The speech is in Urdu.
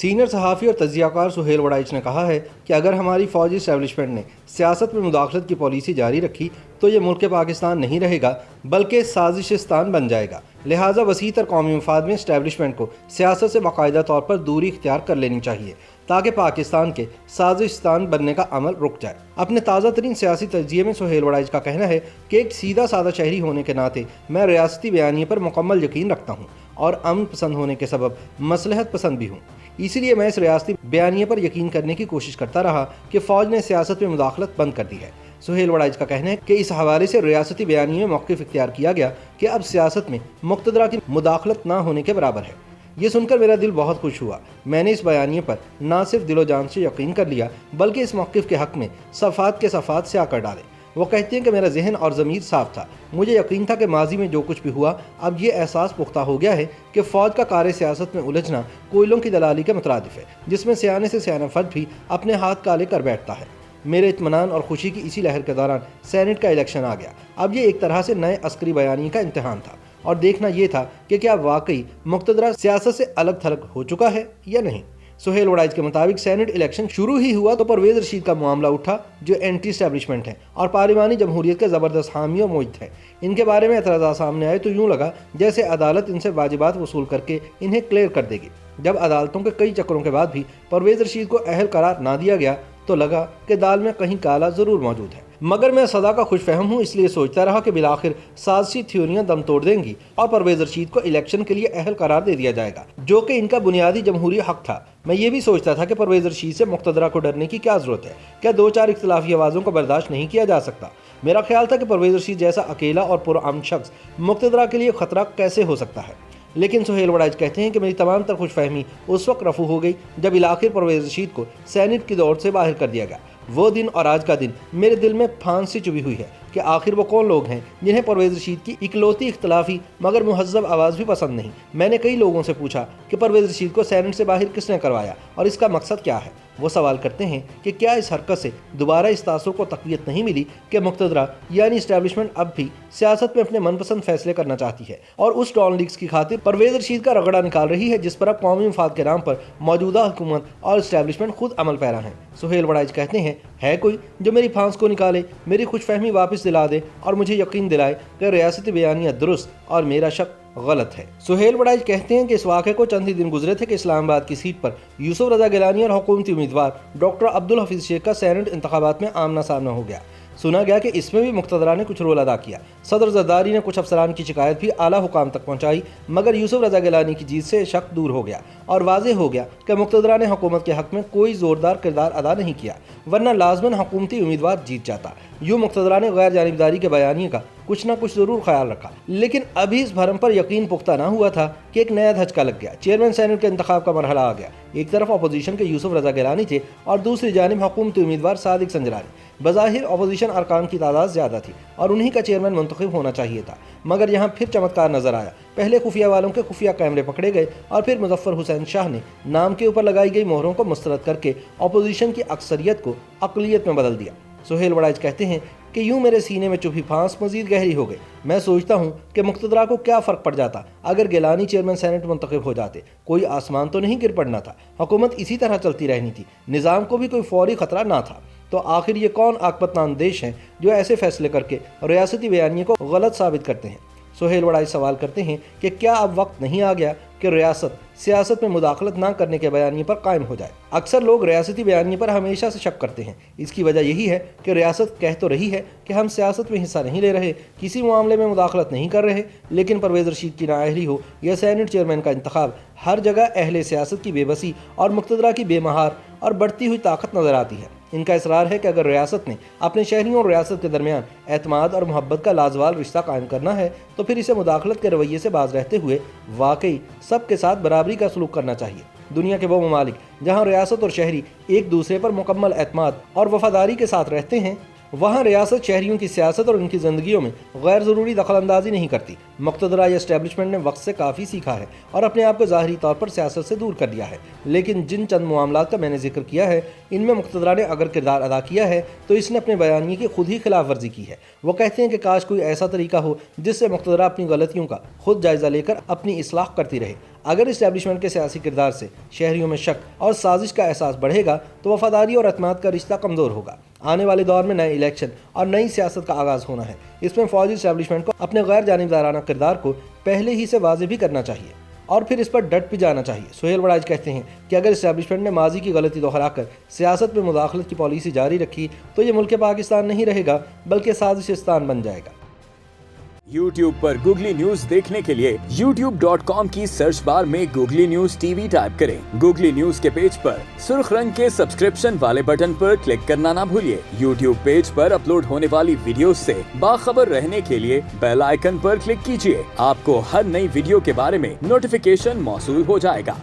سینئر صحافی اور تجزیہ کار سہیل وڑائچ نے کہا ہے کہ اگر ہماری فوجی اسٹیبلشمنٹ نے سیاست میں مداخلت کی پالیسی جاری رکھی تو یہ ملک پاکستان نہیں رہے گا بلکہ سازشستان بن جائے گا، لہٰذا وسیع تر قومی مفاد میں اسٹیبلشمنٹ کو سیاست سے باقاعدہ طور پر دوری اختیار کر لینی چاہیے تاکہ پاکستان کے سازشستان بننے کا عمل رک جائے۔ اپنے تازہ ترین سیاسی تجزیے میں سہیل وڑائچ کا کہنا ہے کہ ایک سیدھا سادہ شہری ہونے کے ناطے میں ریاستی بیانیے پر مکمل یقین رکھتا ہوں اور امن پسند ہونے کے سبب مصلحت پسند بھی ہوں، اسی لیے میں اس ریاستی بیانیے پر یقین کرنے کی کوشش کرتا رہا کہ فوج نے سیاست میں مداخلت بند کر دی ہے۔ سہیل وڑائچ کا کہنا ہے کہ اس حوالے سے ریاستی بیانیے میں موقف اختیار کیا گیا کہ اب سیاست میں مقتدرہ کی مداخلت نہ ہونے کے برابر ہے۔ یہ سن کر میرا دل بہت خوش ہوا۔ میں نے اس بیانیے پر نہ صرف دل و جان سے یقین کر لیا بلکہ اس موقف کے حق میں صفات کے صفات سے آ کر ڈالے۔ وہ کہتے ہیں کہ میرا ذہن اور ضمیر صاف تھا، مجھے یقین تھا کہ ماضی میں جو کچھ بھی ہوا اب یہ احساس پختہ ہو گیا ہے کہ فوج کا کار سیاست میں الجھنا کوئلوں کی دلالی کے مترادف ہے جس میں سیانے سے سیانہ فرد بھی اپنے ہاتھ کالے کر بیٹھتا ہے۔ میرے اطمینان اور خوشی کی اسی لہر کے دوران سینٹ کا الیکشن آ گیا۔ اب یہ ایک طرح سے نئے عسکری بیانیے کا امتحان تھا اور دیکھنا یہ تھا کہ کیا واقعی مقتدرہ سیاست سے الگ تھلگ ہو چکا ہے یا نہیں۔ سہیل وڑائچ کے مطابق سینٹ الیکشن شروع ہی ہوا تو پرویز رشید کا معاملہ اٹھا جو اینٹی اسٹیبلشمنٹ ہیں اور پارلیمانی جمہوریت کے زبردست حامی و معید ہیں۔ ان کے بارے میں اعتراضات سامنے آئے تو یوں لگا جیسے عدالت ان سے واجبات وصول کر کے انہیں کلیئر کر دے گی۔ جب عدالتوں کے کئی چکروں کے بعد بھی پرویز رشید کو اہل قرار نہ دیا گیا تو لگا کہ دال میں کہیں کالا ضرور موجود ہے، مگر میں سدا کا خوش فہم ہوں، اس لیے سوچتا رہا کہ بالآخر سازشی تھیوریاں دم توڑ دیں گی اور پرویز رشید کو الیکشن کے لیے اہل قرار دے دیا جائے گا جو کہ ان کا بنیادی جمہوری حق تھا۔ میں یہ بھی سوچتا تھا کہ پرویز رشید سے مقتدرہ کو ڈرنے کی کیا ضرورت ہے، کیا دو چار اختلافی آوازوں کو برداشت نہیں کیا جا سکتا۔ میرا خیال تھا کہ پرویز رشید جیسا اکیلا اور پرامن شخص مقتدرہ کے لیے خطرہ کیسے ہو سکتا ہے، لیکن سہیل وڑائچ کہتے ہیں کہ میری تمام تر خوش فہمی اس وقت رفع ہو گئی جب بالآخر پرویز رشید کو سینٹ کی دوڑ سے باہر کر دیا گیا۔ وہ دن اور آج کا دن میرے دل میں پھانس سی چبھی ہوئی ہے کہ آخر وہ کون لوگ ہیں جنہیں پرویز رشید کی اکلوتی اختلافی مگر مہذب آواز بھی پسند نہیں۔ میں نے کئی لوگوں سے پوچھا کہ پرویز رشید کو سینٹ سے باہر کس نے کروایا اور اس کا مقصد کیا ہے۔ وہ سوال کرتے ہیں کہ کیا اس حرکت سے دوبارہ اس تاثر کو تقویت نہیں ملی کہ مقتدرہ یعنی اسٹیبلشمنٹ اب بھی سیاست میں اپنے من پسند فیصلے کرنا چاہتی ہے اور اس ڈان لیگز کی خاطر پرویز رشید کا رگڑا نکال رہی ہے جس پر اب قومی مفاد کے نام پر موجودہ حکومت اور اسٹیبلشمنٹ خود عمل پیرا ہیں۔ سہیل وڑائچ کہتے ہیں ہے کوئی جو میری پھانس کو نکالے، میری خوش فہمی واپس دلا دے اور مجھے یقین دلائے کہ ریاستی بیانیہ درست اور میرا شک غلط ہے۔ سہیل وڑائچ کہتے ہیں کہ اس واقعے کو چند ہی دن گزرے تھے کہ اسلام آباد کی سیٹ پر یوسف رضا گیلانی اور حکومتی امیدوار ڈاکٹر عبدالحفیظ شیخ کا سینٹ انتخابات میں آمنا سامنا ہو گیا۔ سنا گیا کہ اس میں بھی مقتدرہ نے کچھ رول ادا کیا۔ صدر زرداری نے کچھ افسران کی شکایت بھی اعلیٰ حکام تک پہنچائی مگر یوسف رضا گیلانی کی جیت سے شک دور ہو گیا اور واضح ہو گیا کہ مقتدرہ نے حکومت کے حق میں کوئی زوردار کردار ادا نہیں کیا ورنہ لازماً حکومتی امیدوار جیت جاتا۔ یوں مقتدرہ نے غیر جانبداری کے بیانیے کا کچھ نہ کچھ ضرور خیال رکھا، لیکن ابھی اس بھرم پر یقین پختہ نہ ہوا تھا کہ ایک نیا دھچکا لگ گیا۔ چیئرمین سینٹ کے انتخاب کا مرحلہ آ گیا۔ ایک طرف اپوزیشن کے یوسف رضا گیلانی تھے اور دوسری جانب حکومتی امیدوار صادق سنجرانی۔ بظاہر اپوزیشن ارکان کی تعداد زیادہ تھی اور انہی کا چیئرمین منتخب ہونا چاہیے تھا، مگر یہاں پھر چمتکار نظر آیا۔ پہلے خفیہ والوں کے خفیہ کیمرے پکڑے گئے اور پھر مظفر حسین شاہ نے نام کے اوپر لگائی گئی مہروں کو مسترد کر کے اپوزیشن کی اکثریت کو اقلیت میں بدل دیا۔ سہیل وڑائچ کہتے ہیں کہ یوں میرے سینے میں چبھی پھانس مزید گہری ہو گئی۔ میں سوچتا ہوں کہ مقتدرہ کو کیا فرق پڑ جاتا اگر گیلانی چیئرمین سینٹ منتخب ہو جاتے، کوئی آسمان تو نہیں گر پڑنا تھا، حکومت اسی طرح چلتی رہنی تھی، نظام کو بھی کوئی فوری خطرہ نہ تھا۔ تو آخر یہ کون عاقبت اندیش ہیں جو ایسے فیصلے کر کے ریاستی بیانیے کو غلط ثابت کرتے ہیں۔ سہیل وڑائچ سوال کرتے ہیں کہ کیا اب وقت نہیں آ گیا کہ ریاست سیاست میں مداخلت نہ کرنے کے بیانیے پر قائم ہو جائے۔ اکثر لوگ ریاستی بیانیے پر ہمیشہ سے شک کرتے ہیں، اس کی وجہ یہی ہے کہ ریاست کہہ تو رہی ہے کہ ہم سیاست میں حصہ نہیں لے رہے، کسی معاملے میں مداخلت نہیں کر رہے، لیکن پرویز رشید کی نااہلی ہو یا سینٹ چیئرمین کا انتخاب، ہر جگہ اہل سیاست کی بے بسی اور مقتدرہ کی بے مہار اور بڑھتی ہوئی طاقت نظر آتی ہے۔ ان کا اصرار ہے کہ اگر ریاست نے اپنے شہریوں اور ریاست کے درمیان اعتماد اور محبت کا لازوال رشتہ قائم کرنا ہے تو پھر اسے مداخلت کے رویے سے باز رہتے ہوئے واقعی سب کے ساتھ برابری کا سلوک کرنا چاہیے۔ دنیا کے وہ ممالک جہاں ریاست اور شہری ایک دوسرے پر مکمل اعتماد اور وفاداری کے ساتھ رہتے ہیں، وہاں ریاست شہریوں کی سیاست اور ان کی زندگیوں میں غیر ضروری دخل اندازی نہیں کرتی، مقتدرہ اسٹیبلشمنٹ نے وقت سے کافی سیکھا ہے اور اپنے آپ کو ظاہری طور پر سیاست سے دور کر دیا ہے، لیکن جن چند معاملات کا میں نے ذکر کیا ہے ان میں مقتدرہ نے اگر کردار ادا کیا ہے تو اس نے اپنے بیانیے کی خود ہی خلاف ورزی کی ہے۔ وہ کہتے ہیں کہ کاش کوئی ایسا طریقہ ہو جس سے مقتدرہ اپنی غلطیوں کا خود جائزہ لے کر اپنی اصلاح کرتی رہے۔ اگر اسٹیبلشمنٹ کے سیاسی کردار سے شہریوں میں شک اور سازش کا احساس بڑھے گا تو وفاداری اور اعتماد کا رشتہ کمزور ہوگا۔ آنے والے دور میں نئے الیکشن اور نئی سیاست کا آغاز ہونا ہے۔ اس میں فوجی اسٹیبلشمنٹ کو اپنے غیر جانبدارانہ کردار کو پہلے ہی سے واضح بھی کرنا چاہیے اور پھر اس پر ڈٹ بھی جانا چاہیے۔ سہیل وڑائچ کہتے ہیں کہ اگر اسٹیبلشمنٹ نے ماضی کی غلطی دہرا کر سیاست میں مداخلت کی پالیسی جاری رکھی تو یہ ملک پاکستان نہیں رہے گا بلکہ سازشستان بن جائے گا۔ YouTube پر گوگلی نیوز دیکھنے کے لیے youtube.com کی سرچ بار میں googly news T V type کریں۔ گوگلی نیوز کے پیج پر سرخ رنگ کے سبسکرپشن والے بٹن پر کلک کرنا نہ بھولیے۔ YouTube پیج پر اپلوڈ ہونے والی ویڈیوز سے باخبر رہنے کے لیے بیل آئیکن پر کلک کیجیے۔ آپ کو ہر نئی ویڈیو کے بارے میں نوٹیفیکیشن موصول ہو جائے گا۔